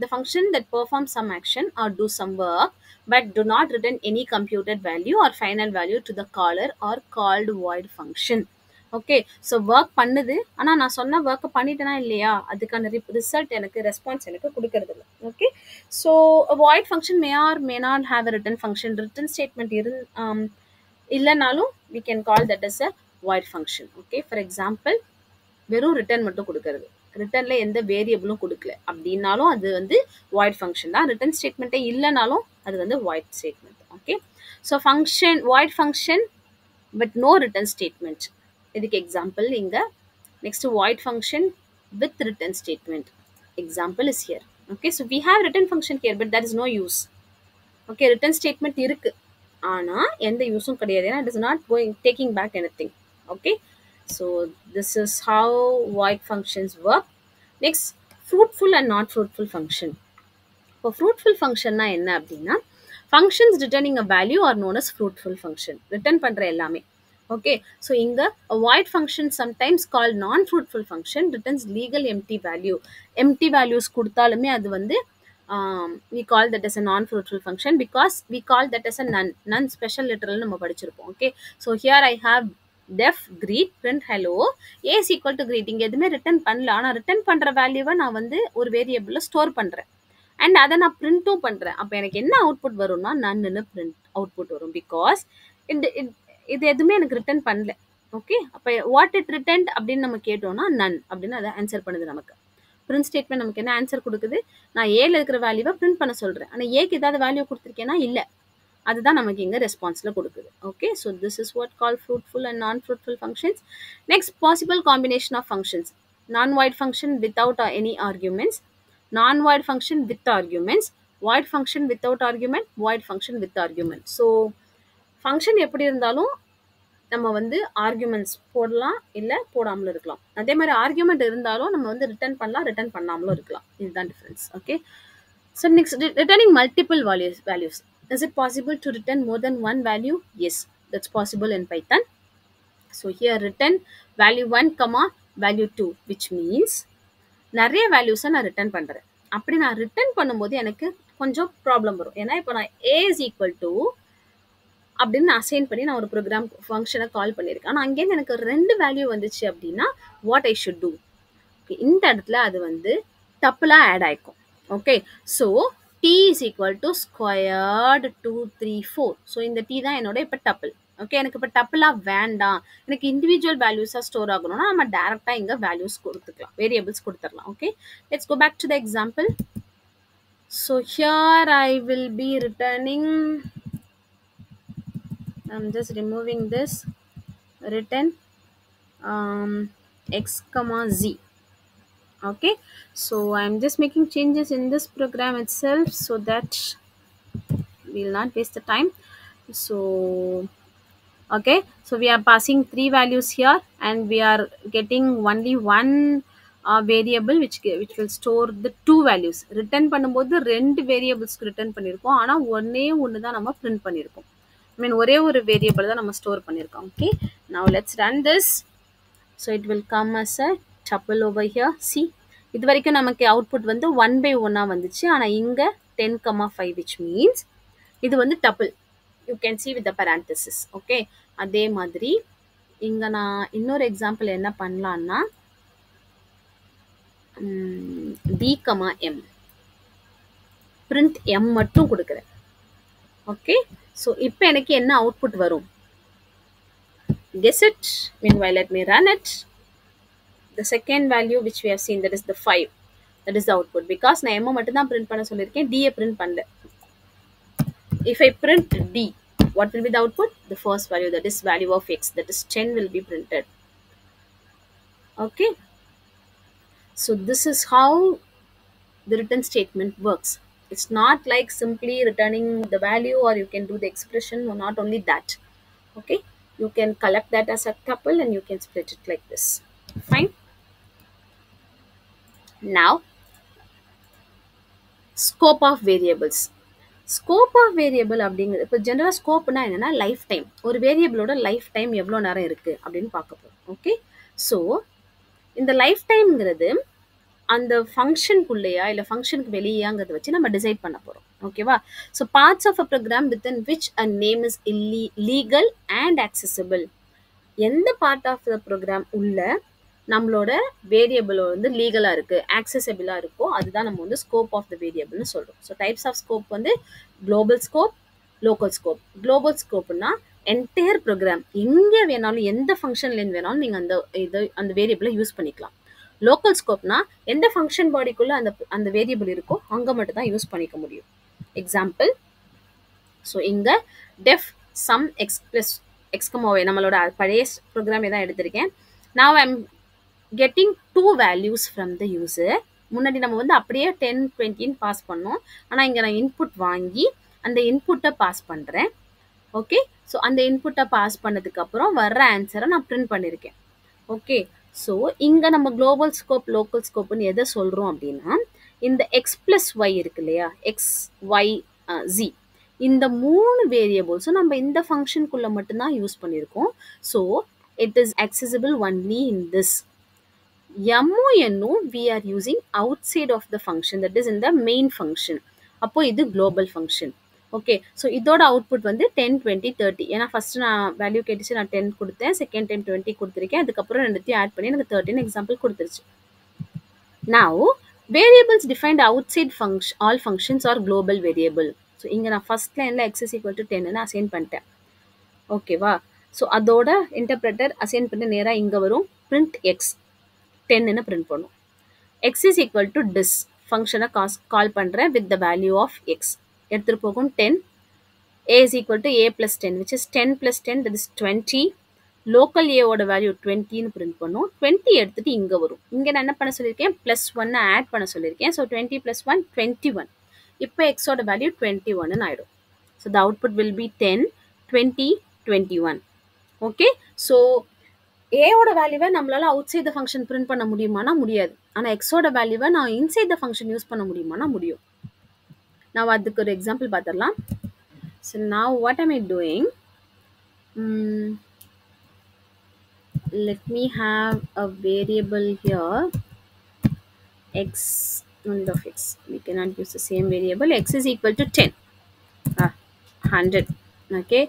the function that performs some action or do some work but do not return any computed value or final value to the caller or called void function. Okay. So work பண்ணுது. ஆனா நான் சொன்ன ஒர்க்க பண்ணிட்டேனா இல்லையா? அதுக்கான result எனக்கு response எனக்கு குடுக்கறதில்ல. Okay. So void function may or may not have a return function. Return statement இல்லனாலும் we can call that as a void function. Okay. For example வெறும் ரிட்டர்ன் மட்டும் குடுக்கறது. ரிட்டர்ன்ல எந்த வேரியபிளும் குடுக்கல அப்படின்னாலும் அது வந்து வாய்ட் ஃபங்க்ஷன் தான். ரிட்டர்ன் ஸ்டேட்மெண்ட்டே இல்லனாலும் அது வந்து void statement. Okay. So function void function but no return statement. இதுக்கு எக்ஸாம்பிள் இங்க next void function with return statement. Example is here. Okay, so we have return function here, but that is no use. Okay, return statement இருக்கு. ஆனா எந்த யூஸும் கிடையாது. ஏன்னா it is not going taking back anything. Okay, so this is how void functions work. Next, fruitful and not fruitful function. இப்போ fruitful functionனா என்ன அப்படின்னா functions returning a value are known as fruitful function. Return பண்ற எல்லாமே. Okay. So இங்க a void function sometimes called non-fruitful function returns legal empty value. empty values கொடுத்தாலுமே அது வந்து we call that as a non-fruitful function because we call that as a none. none special literal நம்ம படிச்சிருப்போம். Okay. So here I have def greet print hello a is equal to greeting. எதுவுமே return பண்ணல. ஆனால் return பண்ற வேல்யூவை நான் வந்து ஒரு வேரியபிள்ல ஸ்டோர் பண்றேன். அண்ட் அதை நான் பிரிண்ட்டும் பண்றேன். அப்போ எனக்கு என்ன அவுட்புட் வரும்னா நன்னு பிரிண்ட் அவுட்புட் வரும். பிகாஸ் இது எதுவுமே எனக்கு ரிட்டர்ன் பண்ணல. ஓகே. அப்போ வாட் இட் ரிட்டர்ன் அப்படின்னு நம்ம கேட்டோம்னா நன் அப்படின்னு அதை ஆன்சர் பண்ணுது நமக்கு. பிரிண்ட் ஸ்டேட்மெண்ட் நமக்கு என்ன ஆன்சர் கொடுக்குது? நான் ஏல இருக்கிற வேல்யூவை பிரிண்ட் பண்ண சொல்றேன். ஆனால் ஏக்கு ஏதாவது வேல்யூ கொடுத்துருக்கேன்னா இல்லை. அதுதான் நமக்கு இங்க ரெஸ்பான்ஸ்ல கொடுக்குது. Okay. So this is what call fruitful and non fruitful functions. Next possible combination of functions. Non void function without any arguments, non-void function with arguments, void function without argument, void function with argument. So function எப்படி இருந்தாலும் நம்ம வந்து arguments போடலாம் இல்ல போடாமலும் இருக்கலாம். அதே மாதிரி argument இருந்தாலும் நம்ம வந்து ரிட்டர்ன் பண்ணலாம், ரிட்டர்ன் பண்ணாமலும் இருக்கலாம். இதுதான் difference. Okay. So next returning multiple values. Is it possible to return more than one value? Yes, that's possible in Python. So here return value 1, value 2, which means நிறைய வேல்யூஸை நான் return பண்ணுறேன். அப்படி நான் return பண்ணும்போது எனக்கு கொஞ்சம் ப்ராப்ளம் வரும். ஏன்னா இப்போ நான் ஏ இஸ் ஈக்குவல் டு அப்படின்னு அசைன் பண்ணி நான் ஒரு ப்ரோக்ராம் ஃபங்க்ஷனை கால் பண்ணியிருக்கேன். ஆனால் அங்கேருந்து எனக்கு 2 வேல்யூ வந்துச்சு அப்படின்னா வாட் ஐ ஷுட் டூ? இந்த இடத்துல அது வந்து டப்புலாக ஆட் ஆகிக்கும். Okay. So t is equal to squared 2 3 4. So இந்த டி தான் என்னோட இப்போ டப்பிள். ஓகே. எனக்கு இப்போ டப்புலாக வேண்டாம், எனக்கு இண்டிவிஜுவல் வேல்யூஸாக ஸ்டோர் ஆகணும்னா நம்ம டேரெக்டாக இங்கே வேல்யூஸ் கொடுத்துக்கலாம், வேரியபிள்ஸ் கொடுத்துடலாம். Okay. Let's go back to the example. So here I will be returning, I'm just removing this, return x comma z. Okay. So I'm just making changes in this program itself so that we'll not waste the time. So okay, so we are passing 3 values here and we are getting only one variable which will store the 2 values. return பண்ணும்போது 2 variables return பண்ணிருக்கோம். ஆனா ஒண்ணே ஒன்னு தான் நம்ம print பண்ணிருக்கோம். I mean ஒரே ஒரு variable தான் நம்ம store பண்ணிருக்கோம். Okay, now let's run this. So it will come as a tuple over here. See, இது வரைக்கும் நமக்கு output வந்து 1 by 1 வந்துச்சு. ஆனா இங்க 10,5 which means இது வந்து tuple. You can see with the parenthesis. Okay. அதே மாதிரி இங்க நான் இன்னொரு எக்ஸாம்பிள் என்ன பண்ணலாம்னா d, m print m மட்டும் கொடுக்கிறேன். ஓகே. ஸோ இப்போ எனக்கு என்ன அவுட்புட் வரும்? Guess it. Meanwhile, let me run it. The second value which we have seen, that is the 5. That is the output. Because நான் m மட்டும் தான் print பண்ண சொல்லியிருக்கேன், d print பண்ணல. If I print d, what will be the output? The first value, that is value of x, that is 10 will be printed. Okay. So this is how the return statement works. It's not like simply returning the value or you can do the expression, or not only that. Okay. You can collect that as a tuple and you can split it like this. Fine. Now, scope of variables. Scope of variable அப்படிங்கிறது இப்போ general ஸ்கோப்னா என்னன்னா life time. ஒரு வேரியபிளோட life time எவ்வளோ நேரம் இருக்கு அப்படின்னு பார்க்க போகிறோம். ஓகே. ஸோ இந்த லைஃப் டைம்ங்கிறது அந்த ஃபங்க்ஷனுக்குள்ளேயா இல்லை ஃபங்க்ஷனுக்கு வெளியாங்கிறத வச்சு நம்ம டிசைட் பண்ண போகிறோம். ஓகேவா? So parts of a program within which a name is legal and accessible. எந்த பார்ட் ஆஃப் த ப்ரோக்ராம் உள்ள நம்மளோட வேரியபிள் வந்து லீகலாக இருக்குது ஆக்சசபிளாக இருக்கோ அதுதான் நம்ம வந்து ஸ்கோப் ஆஃப் த வேரியபிள்னு சொல்கிறோம். ஸோ டைப்ஸ் ஆஃப் ஸ்கோப் வந்து global scope, local scope. Global ஸ்கோப்னா என்டையர் ப்ரோக்ராம் எங்கே வேணாலும் எந்த ஃபங்க்ஷன்லேருந்து வேணாலும் நீங்கள் அந்த வேரியபிளை யூஸ் பண்ணிக்கலாம். லோக்கல் ஸ்கோப்னா எந்த ஃபங்க்ஷன் பாடிக்குள்ளே அந்த வேரியபிள் இருக்கோ அங்கே மட்டும் தான் யூஸ் பண்ணிக்க முடியும். எக்ஸாம்பிள், ஸோ இங்கே டெஃப் சம் எக்ஸ் ப்ளஸ் எக்ஸ்கமோவை நம்மளோட பழைய ப்ரோக்ராமே தான் எடுத்திருக்கேன். now I'm getting two values from the user. முன்னாடி நம்ம வந்து அப்படியே 10 20 பாஸ் பண்ணோம். ஆனால் இங்கே நான் இன்புட் வாங்கி அந்த இன்புட்டை பாஸ் பண்ணுறேன். ஓகே, ஸோ அந்த இன்புட்டை பாஸ் பண்ணதுக்கப்புறம் வர்ற ஆன்சரை நான் பிரிண்ட் பண்ணியிருக்கேன். ஓகே, ஸோ இங்கே நம்ம குளோபல் ஸ்கோப் லோக்கல் ஸ்கோப்னு எதை சொல்கிறோம் அப்படின்னா இந்த எக்ஸ் ப்ளஸ் ஒய் இருக்கு இல்லையா, எக்ஸ் ஒய் ஜி, இந்த 3 வேரியபிள்ஸும் நம்ம இந்த ஃபங்க்ஷனுக்குள்ளே மட்டும்தான் யூஸ் பண்ணியிருக்கோம். So it is accessible only in this. MONO we are using outside of the function, that is in the main function. அப்போ இது global function. ஓகே, ஸோ இதோட அவுட்புட் வந்து 10 20 30. ஏன்னா ஃபஸ்ட்டு நான் வேல்யூ கேட்டுச்சு, நான் 10 கொடுத்தேன், செகண்ட் டைம் 20 கொடுத்துருக்கேன், அதுக்கப்புறம் ரெண்டுத்தையும் ஆட் பண்ணி எனக்கு 13 எக்ஸாம்பிள் கொடுத்துருச்சு. Now variables defined outside all functions are global variable. So இங்கே நான் ஃபஸ்ட் லைனில் x is equal to 10ன்னு அசைன் பண்ணிட்டேன். ஓகேவா, ஸோ அதோட இன்டர்பிரட்டர் அசைன் பண்ணி நேராக இங்கே வரும், print x 10ன்னு பிரிண்ட் பண்ணும். x is equal to dis ஃபங்க்ஷனை கால் பண்ணுறேன் with the value of x. எடுத்துகிட்டு போகும் 10. a is equal to a plus 10 which is 10 plus 10 that is 20. Local ஏவோட வேல்யூ 20ன்னு பிரிண்ட் பண்ணும். 20 எடுத்துகிட்டு இங்கே வரும். இங்கே நான் என்ன பண்ண சொல்லியிருக்கேன், ப்ளஸ் 1 ஆட் பண்ண சொல்லியிருக்கேன். So 20 plus 1 21. இப்போ எக்ஸோட வேல்யூ 21ன்னு ஆகிடும். So the output will be 10 20 21. Okay, so ஏவோட வேல்யூவை நம்மளால outside the function print பண்ண முடியுமானா முடியாது. ஆனால் எக்ஸோட வேல்யூவை நான் இன்சைட் த ஃபங்க்ஷன் யூஸ் பண்ண முடியுமானா முடியும். நான் அதுக்கு ஒரு எக்ஸாம்பிள் பார்த்துடலாம். So now what am I doing? Let me have a variable here x and of x. We cannot use the same variable. X is equal to 10, 100. Okay,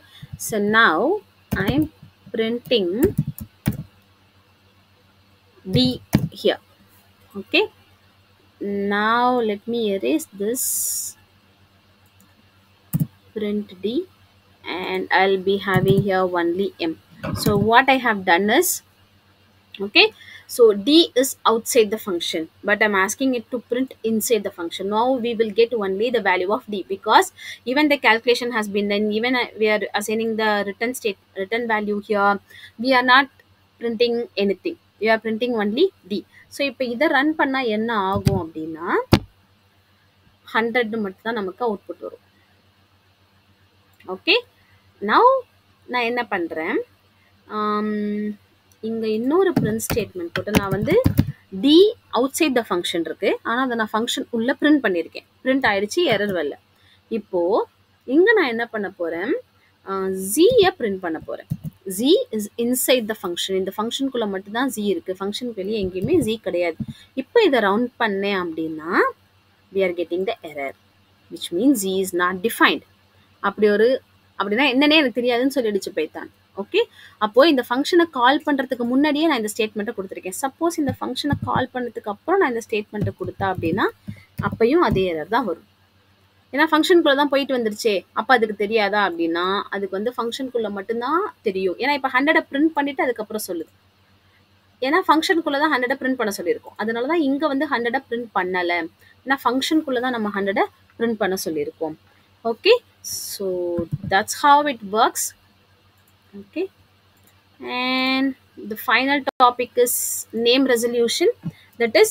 so now I am printing d here. Okay, now let me erase this, print d, and I'll be having here only m. So what I have done is, okay, so d is outside the function but I'm asking it to print inside the function. Now we will get only the value of d because even the calculation has been done, even we are assigning the return value here, we are not printing anything, we are printing only d. So இப்போ இதை run பண்ணால் என்ன ஆகும் அப்படின்னா 100 மட்டும் தான் நமக்கு output வரும். ஓகே, நவ் நான் என்ன பண்ணுறேன், இங்கே இன்னொரு பிரிண்ட் ஸ்டேட்மெண்ட் போட்டு நான் வந்து t outside the function இருக்குது, ஆனால் அதை நான் ஃபங்க்ஷன் உள்ளே பிரிண்ட் பண்ணியிருக்கேன். பிரிண்ட் ஆகிடுச்சு, எரர் வரல. இப்போது இங்கே நான் என்ன பண்ண போகிறேன், ஜியை பிரிண்ட் பண்ண போகிறேன். z is inside the function. இந்த ஃபங்க்ஷனுக்குள்ளே மட்டும்தான் z இருக்குது, ஃபங்க்ஷனுக்கு வெளியே எங்கேயுமே z கிடையாது. இப்போ இதை ரவுண்ட் பண்ணேன் அப்படின்னா we are getting the error which means z is not defined. அப்படின்னா என்னன்னே எனக்கு தெரியாதுன்னு சொல்லிடுச்சு பைத்தான். ஓகே, அப்போது இந்த ஃபங்க்ஷனை கால் பண்ணுறதுக்கு முன்னாடியே நான் இந்த ஸ்டேட்மெண்ட்டை கொடுத்துருக்கேன். சப்போஸ் இந்த ஃபங்க்ஷனை கால் பண்ணதுக்கு அப்புறம் நான் இந்த ஸ்டேட்மெண்ட்டை கொடுத்தா அப்படின்னா அப்பையும் அதே எரர் தான் வரும். ஏன்னா ஃபங்க்ஷனுக்குள்ளே தான் போயிட்டு வந்துருச்சே, அப்போ அதுக்கு தெரியாதா அப்படின்னா அதுக்கு வந்து ஃபங்க்ஷனுக்குள்ளே மட்டும்தான் தெரியும். ஏன்னா இப்போ 100 பிரிண்ட் பண்ணிவிட்டு அதுக்கப்புறம் சொல்லுது. ஏன்னா ஃபங்க்ஷனுக்குள்ளே தான் 100 பிரிண்ட் பண்ண சொல்லியிருக்கோம். அதனால தான் இங்கே வந்து 100 பிரிண்ட் பண்ணலை. ஏன்னா ஃபங்க்ஷனுக்குள்ளே தான் நம்ம 100 பிரிண்ட் பண்ண சொல்லியிருக்கோம். Okay, so that's how it works. Okay, and the final topic is name resolution. That is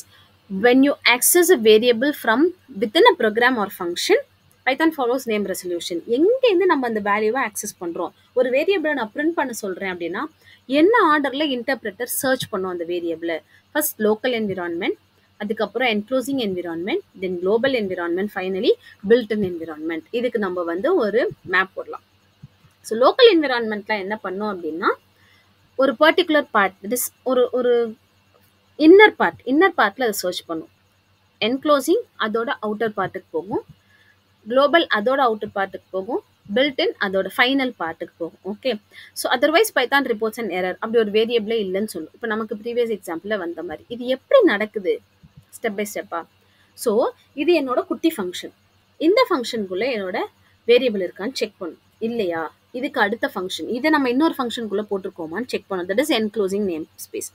when you access a variable from within a program or function, Python follows name resolution. எங்கேருந்து நம்ம அந்த வேல்யூவை access பண்ணுறோம், ஒரு வேரியபிளை நான் print பண்ண சொல்கிறேன் அப்படின்னா என்ன ஆர்டரில் இன்டர்பிரட்டர் சர்ச் பண்ணும் அந்த வேரியபிளை. ஃபர்ஸ்ட் லோக்கல் என்விரான்மெண்ட், அதுக்கப்புறம் enclosing environment, then global environment, finally built-in environment. இதுக்கு நம்ம வந்து ஒரு மேப் போடலாம். ஸோ லோக்கல் என்விரான்மெண்ட்டில் என்ன பண்ணோம் அப்படின்னா ஒரு பர்டிகுலர் பார்ட், தட் இஸ் ஒரு இன்னர் பார்ட்டில் அதை சர்ச் பண்ணும். என்க்ளோசிங் அதோட அவுட்டர் பார்ட்டுக்கு போகும், குளோபல் அதோட அவுட்டர் பார்ட்டுக்கு போகும், built in அதோட ஃபைனல் பார்ட்டுக்கு போகும். Okay, so otherwise Python reports and error அப்படி ஒரு வேரியபிளே இல்லைன்னு சொல்லும். இப்போ நமக்கு ப்ரீவியஸ் எக்ஸாம்பிளில் வந்த மாதிரி இது எப்படி நடக்குது ஸ்டெப் பை ஸ்டெப்பாக. ஸோ இது என்னோட குட்டி ஃபங்க்ஷன். இந்த ஃபங்க்ஷனுக்குள்ளே என்னோட வேரியபிள் இருக்கான்னு செக் பண்ணும். இல்லையா, இதுக்கு அடுத்த ஃபங்க்ஷன் இதை நம்ம இன்னொரு ஃபங்க்ஷனுக்குள்ளே போட்டிருக்கோமான்னு செக் பண்ணும். That is enclosing name space.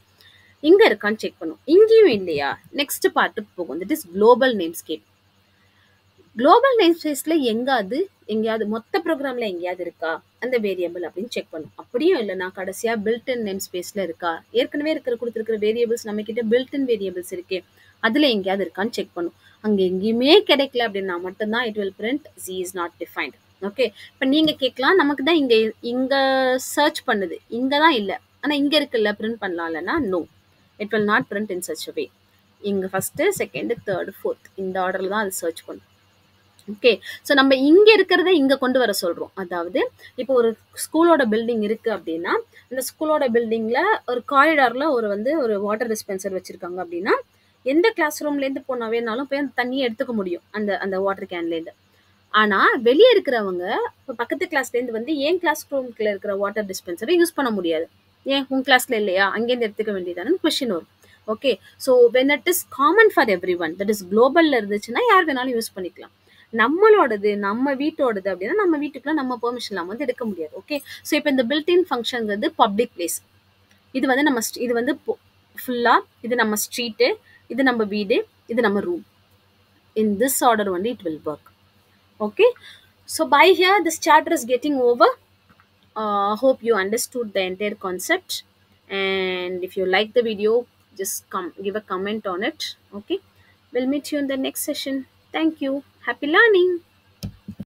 இங்கே இருக்கான்னு செக் பண்ணும். இங்கேயும் இல்லையா, நெக்ஸ்ட் பார்ட்டுக்கு போகும். That is global namespace. Global நேம்ஸ்பேஸில் எங்கேயாவது மொத்த ப்ரோக்ராமில் எங்கேயாவது இருக்கா அந்த வேரியபிள் அப்படின்னு செக் பண்ணும். அப்படியும் இல்லைனா கடைசியாக பில்ட்இன் நேம் ஸ்பேஸில் இருக்கா, ஏற்கனவே கொடுத்துருக்கிற வேரியபிள்ஸ் நம்மக்கிட்ட பில்ட்இன் வேரியபிள்ஸ் இருக்கே அதில் எங்கேயாவது இருக்கான்னு செக் பண்ணும். அங்கே எங்கேயுமே கிடைக்கல அப்படின்னா மட்டும்தான் it will print Z is not defined. Okay, இப்போ நீங்கள் கேட்கலாம், நமக்கு தான் இங்கே சர்ச் பண்ணுது, இங்கே தான் இல்லை, ஆனால் இங்கே இருக்குல்ல பிரிண்ட் பண்ணலாம் இல்லைன்னா no, it will not print in such way. இங்கே ஃபஸ்ட்டு செகண்டு தேர்டு ஃபோர்த் இந்த ஆர்டரில் தான் அது சர்ச் பண்ணும். ஓகே, ஸோ நம்ம இங்கே இருக்கிறத இங்கே கொண்டு வர சொல்கிறோம். அதாவது இப்போ ஒரு ஸ்கூலோட பில்டிங் இருக்குது அப்படின்னா அந்த ஸ்கூலோட பில்டிங்கில் ஒரு காரிடாரில் ஒரு வாட்டர் டிஸ்பென்சர் வச்சுருக்காங்க அப்படின்னா எந்த கிளாஸ் ரூம்லேருந்து போனாவேனாலும் போய் அந்த தண்ணியை எடுத்துக்க முடியும் அந்த வாட்டர் கேன்லேருந்து. ஆனால் வெளியே இருக்கிறவங்க இப்போ பக்கத்து கிளாஸ்லேருந்து ஏன் கிளாஸ் ரூம்குள்ளே இருக்கிற வாட்டர் டிஸ்பென்சரை யூஸ் பண்ண முடியாது. ஏன் உங்கள் கிளாஸில் இல்லையா, அங்கேருந்து எடுத்துக்க வேண்டியதானு கொஷின் வரும். Okay, so when it is common for everyone, that is குளோபலில் இருந்துச்சுன்னா யார் வேணாலும் யூஸ் பண்ணிக்கலாம். நம்மளோடது நம்ம வீட்டோடது அப்படின்னா நம்ம வீட்டுக்குள்ள நம்ம பெர்மிஷன் இல்லாமல் எடுக்க முடியாது. ஓகே, ஸோ இப்போ இந்த பில்ட்இன் ஃபங்க்ஷன்ங்கிறது பப்ளிக் பிளேஸ். இது ஃபுல்லாக இது நம்ம ஸ்ட்ரீட்டு, இது நம்ம வீடு, இது நம்ம room. In this order it will work. Okay, so by here this chapter is getting over. Hope you understood the entire concept, and if you like the video just give a comment on it. Okay, we'll meet you in the next session. Thank you. Happy learning.